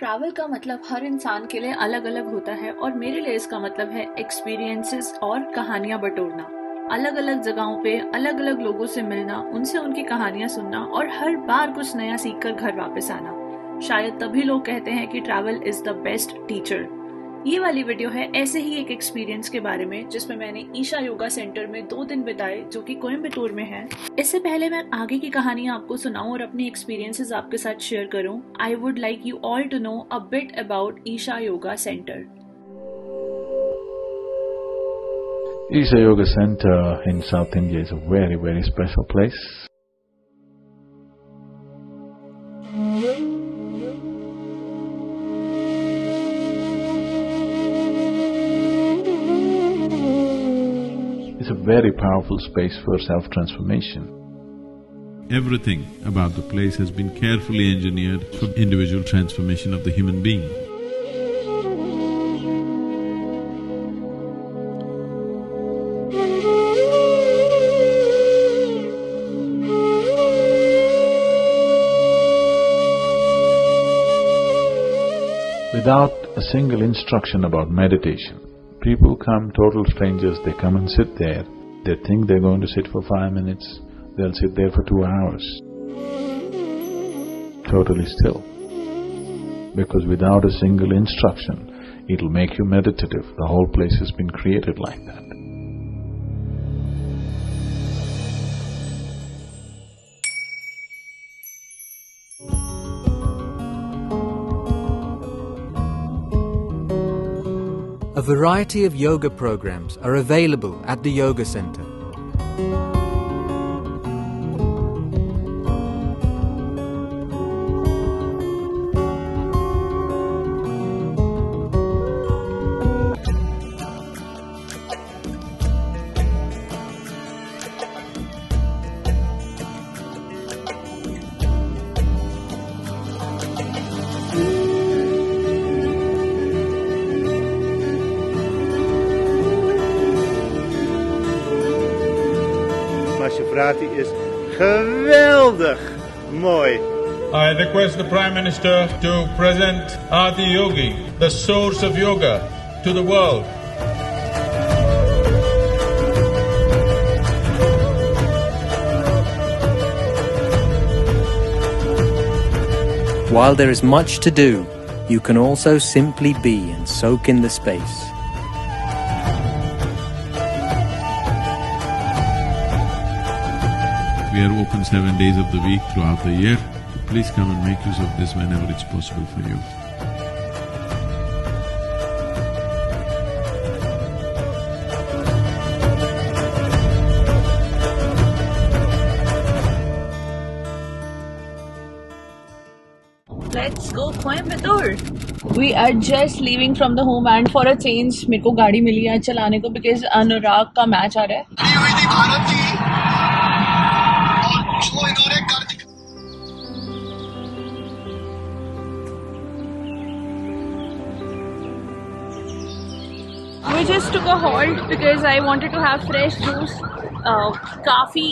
Travel का मतलब हर इंसान के लिए अलग अलग होता है और मेरे लिए इसका मतलब है एक्सपीरियंसेस और कहानियां बटोरना। अलग अलग जगहों पे अलग अलग लोगों से मिलना, उनसे उनकी कहानियां सुनना और हर बार कुछ नया सीखकर घर वापस आना। शायद तभी लोग कहते हैं कि travel is the best teacher. ये वाली वीडियो है ऐसे ही एक एक्सपीरियंस के बारे में जिसमें मैंने ईशा योगा सेंटर में 2 दिन बिताए, जो कि कोयम्बटूर में है। इससे पहले मैं आगे की कहानियां आपको सुनाऊं और अपनी एक्सपीरियंसेस आपके साथ शेयर करूं, I would like you all to know a bit about Isha Yoga Center. Isha Yoga Center in South India is a very, very special place. It's a very powerful space for self-transformation. Everything about the place has been carefully engineered for individual transformation of the human being. Without a single instruction about meditation, people come, total strangers, they come and sit there. They think they're going to sit for 5 minutes, they'll sit there for 2 hours. Totally still. Because without a single instruction, it'll make you meditative. The whole place has been created like that. A variety of yoga programs are available at the Yoga Center. Shivrati is geweldig mooi. I request the Prime Minister to present Adi Yogi, the source of yoga, to the world. While there is much to do, you can also simply be and soak in the space. We are open 7 days of the week throughout the year. Please come and make use of this whenever it's possible for you. Let's go Coimbatore. We are just leaving from the home and for a change मेरे को गाड़ी मिली है चलाने को because अनुराग का match आ रहा है। We just took a halt because I wanted to have fresh juice. काफी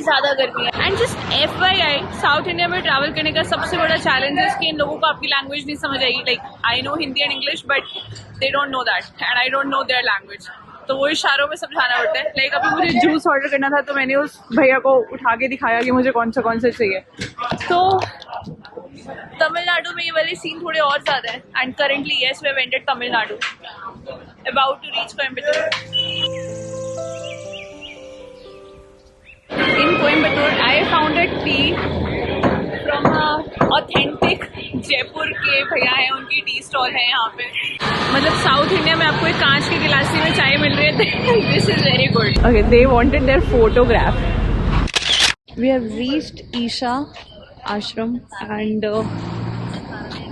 ज़्यादा गर्मी है and just FYI south India में ट्रैवल करने का सबसे बड़ा चैलेंज है कि इन लोगों को आपकी लैंग्वेज नहीं समझ आएगी। Like I know Hindi and English but they don't know that and I don't know their language, तो वो इशारों में समझाना पड़ता है। लाइक अभी मुझे जूस ऑर्डर करना था तो मैंने उस भैया को उठा के दिखाया कि मुझे कौन सा चाहिए। तो तमिलनाडु में ये वाले सीन थोड़े और ज़्यादा है and currently yes we have entered Tamil Nadu, about to reach Coimbatore. In Coimbatore, I found a tea from a authentic Jaipur के भैया हैं, उनकी टी स्टॉल है यहाँ पे। मतलब साउथ इंडिया में आपको एक कांच की गिलासी में चाय मिल रही है, this is very good. Okay, they wanted their photograph. We have reached Isha ashram and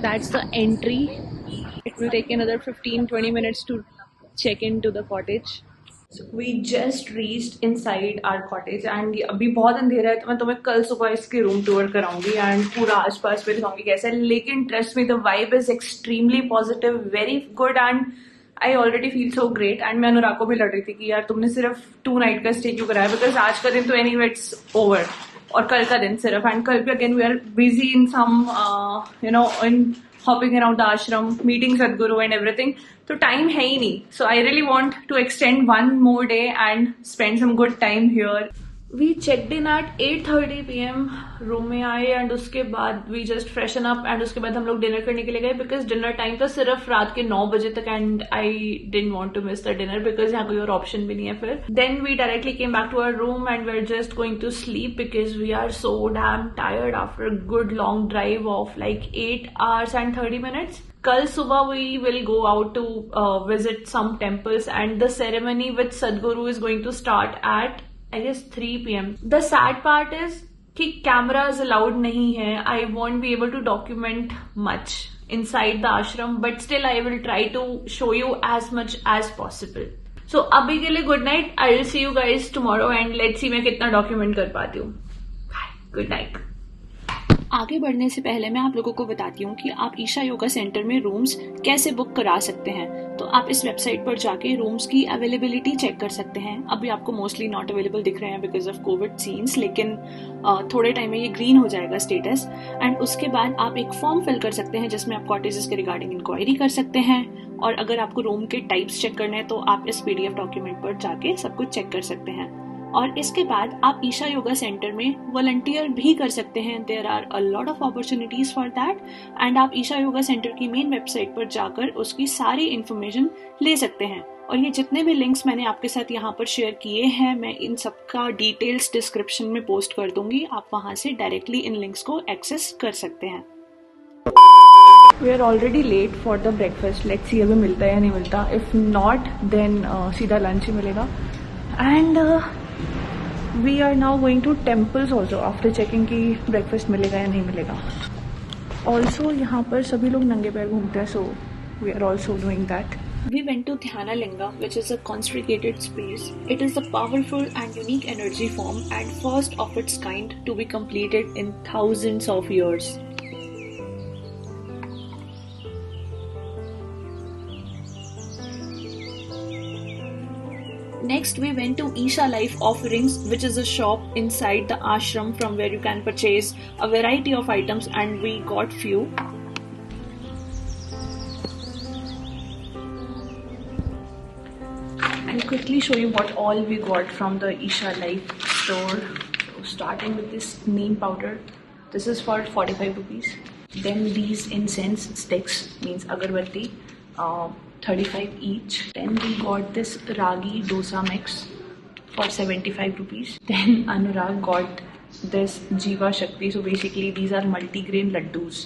that's the entry. It will take another 15-20 minutes to check into the cottage. So we just reached inside our cottage and अभी बहुत अंधेरा है तो मैं तुम्हें कल सुबह इसके रूम टूर कराऊंगी एंड पूरा आसपास पे दिखाऊंगी कैसा है। लेकिन trust me the vibe is extremely positive, very good and I already feel so great. And मैं अनुराग को भी लड़ रही थी कि यार तुमने सिर्फ 2 नाइट का स्टे क्यों कराया, बिकॉज आज का दिन तो एनीवे इट्स ओवर और कल का दिन सिर्फ, एंड कल भी again we are busy in some in hopping around the ashram, meeting Sadhguru and everything. So time hai hi nahi. So I really want to extend one more day and spend some good time here. We checked in at 8:30 PM. Room में आए and उसके बाद we just freshen up and उसके बाद हम लोग dinner करने के लिए गए बिकॉज डिनर टाइम था सिर्फ रात के 9 बजे तक and I didn't want to miss the dinner because यहाँ कोई और ऑप्शन भी नहीं है फिर. Then we directly came back to our room and we are just going to sleep because we are so damn tired after a good long drive of like 8 hours and 30 minutes. कल सुबह we will go out to visit some temples and the ceremony with Sadhguru is going to start at I guess 3 PM. The sad part is कि cameras allowed नहीं है. I won't be able to document much inside the ashram, but still I will try to show you as much as possible. So अभी के लिए good night. I will see you guys tomorrow and let's see मैं कितना document कर पाती हूँ. Bye. Good night. आगे बढ़ने से पहले मैं आप लोगों को बताती हूँ कि आप ईशा योगा सेंटर में रूम्स कैसे बुक करा सकते हैं. तो आप इस वेबसाइट पर जाके रूम्स की अवेलेबिलिटी चेक कर सकते हैं. अभी आपको मोस्टली नॉट अवेलेबल दिख रहे हैं बिकॉज ऑफ कोविड सीन्स, लेकिन थोड़े टाइम में ये ग्रीन हो जाएगा स्टेटस. एंड उसके बाद आप एक फॉर्म फिल कर सकते हैं जिसमें आप कॉटेजेस के रिगार्डिंग इंक्वायरी कर सकते हैं. और अगर आपको रूम के टाइप्स चेक करने हैं तो आप इस PDF डॉक्यूमेंट पर जाके सब कुछ चेक कर सकते हैं. और इसके बाद आप ईशा योगा सेंटर में वॉलंटियर भी कर सकते हैं. There are a lot of opportunities for that and आप ईशा योगा सेंटर की मेन वेबसाइट पर जाकर उसकी सारी इंफॉर्मेशन ले सकते हैं. और ये जितने भी लिंक्स मैंने आपके साथ यहाँ पर शेयर किए हैं मैं इन सबका डिटेल्स डिस्क्रिप्शन में पोस्ट कर दूंगी. आप वहां से डायरेक्टली इन लिंक्स को एक्सेस कर सकते हैं. We are already late for the breakfast. Let's see अभी मिलता है या नहीं मिलता. इफ नॉट देन सीधा लंच ही मिलेगा. And we are now going to temples also after checking कि breakfast मिलेगा या नहीं मिलेगा. Also यहाँ पर सभी लोग नंगे पैर घूमते हैं, so we are also doing that. We went to Dhyanalinga, which is a consecrated space. It is a powerful and unique energy form and first of its kind to be completed in thousands of years. Next, we went to Isha Life Offerings, which is a shop inside the ashram from where you can purchase a variety of items, and we got few. I'll quickly show you what all we got from the Isha Life store. So starting with this neem powder. This is for 45 rupees. Then these incense sticks, means agarbatti. 35 each. Then we got this ragi dosa mix for 75 rupees. Then Anurag got this Jiva Shakti. So basically these are multi-grain laddus.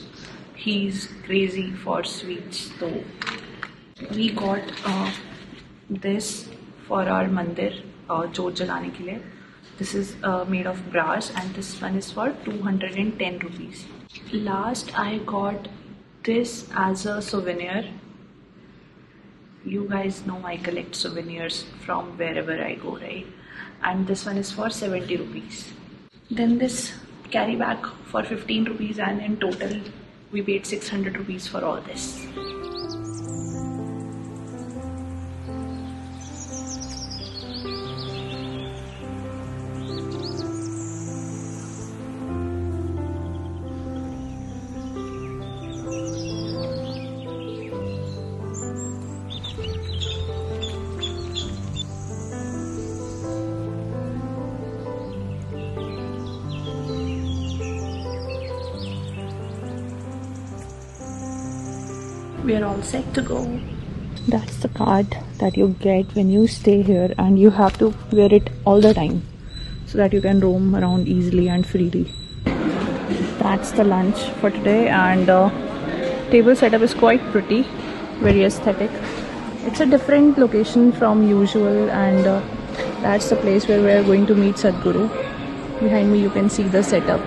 He's crazy for sweets. So we got this for our mandir, jot jalane ke liye. This is made of brass and this one is for 210 rupees. Last I got this as a souvenir. You guys know I collect souvenirs from wherever I go, right? And this one is for 70 rupees. Then this carry bag for 15 rupees and in total we paid 600 rupees for all this. We are all set to go. That's the card that you get when you stay here and you have to wear it all the time so that you can roam around easily and freely. That's the lunch for today and table setup is quite pretty, very aesthetic. It's a different location from usual and that's the place where we are going to meet Sadhguru. Behind me you can see the setup.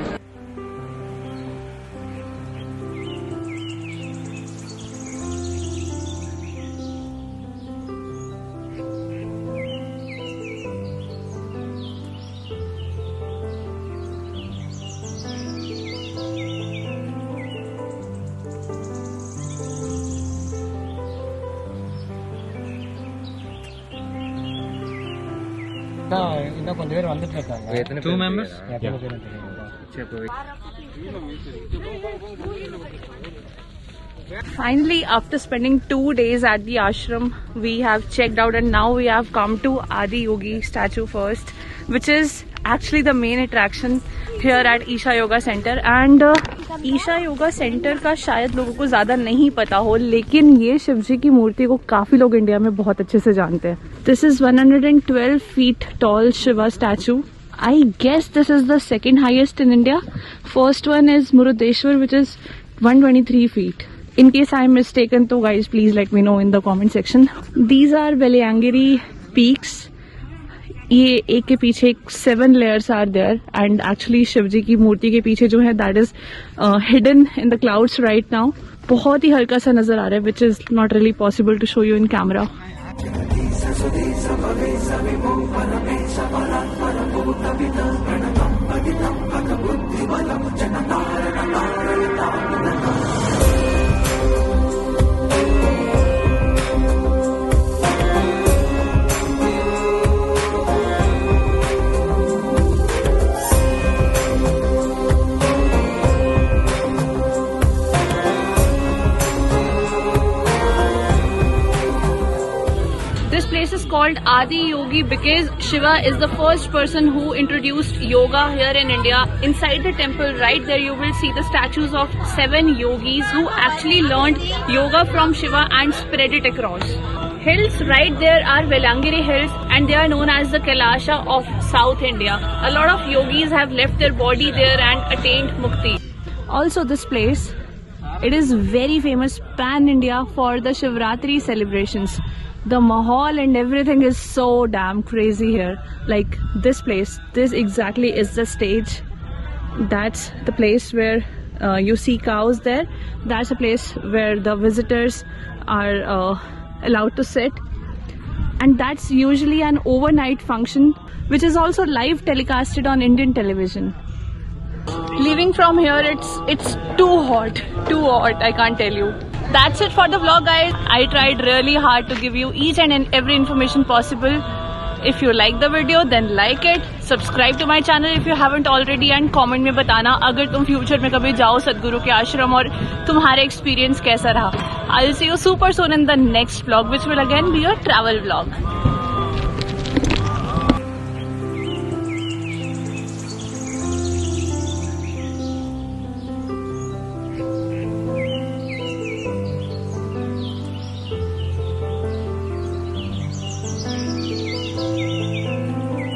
இன்னும் கொஞ்சம் பேர் வந்துட்டு இருக்காங்க. 2 members. Finally, after spending 2 days at the ashram, we have checked out and now we have come to Adi Yogi statue first, which is actually the main attraction here at Isha Yoga Center. And Isha Yoga Center का शायद लोगों को ज़्यादा नहीं पता हो, लेकिन ये शिव जी की मूर्ति को काफ़ी लोग इंडिया में बहुत अच्छे से जानते हैं. This is 112 feet tall Shiva statue. I guess this is the second highest in India. First one is Murudeshwar, which is 123 feet. In case I am mistaken, so guys, please let me know in the comment section. These are Velayanagiri peaks. ये एक के पीछे 7 layers are there, and actually Shiv जी की मूर्ति के पीछे जो है that is hidden in the clouds right now. बहुत ही हल्का सा नजर आ रहा है, which is not really possible to show you in camera. This place is called Adi Yogi because Shiva is the first person who introduced yoga here in India. Inside the temple, right there, you will see the statues of 7 yogis who actually learned yoga from Shiva and spread it across. Hills right there are Velayanagiri hills, and they are known as the Kailasha of South India. A lot of yogis have left their body there and attained mukti. Also, this place, it is very famous pan-India for the Shivratri celebrations. The mahal and everything is so damn crazy here. Like this place, this exactly is the stage. That's the place where you see cows there. That's a place where the visitors are allowed to sit. And that's usually an overnight function, which is also live telecasted on Indian television. Leaving from here, it's too hot, I can't tell you. That's it for the vlog, guys. I tried really hard to give you each and every information possible. If you like the video, then like it. Subscribe to my channel if you haven't already, and comment में बताना अगर तुम future में कभी जाओ सद्गुरु के आश्रम और तुम्हारा experience कैसा रहा. I'll see you super soon in the next vlog, which will again be a travel vlog.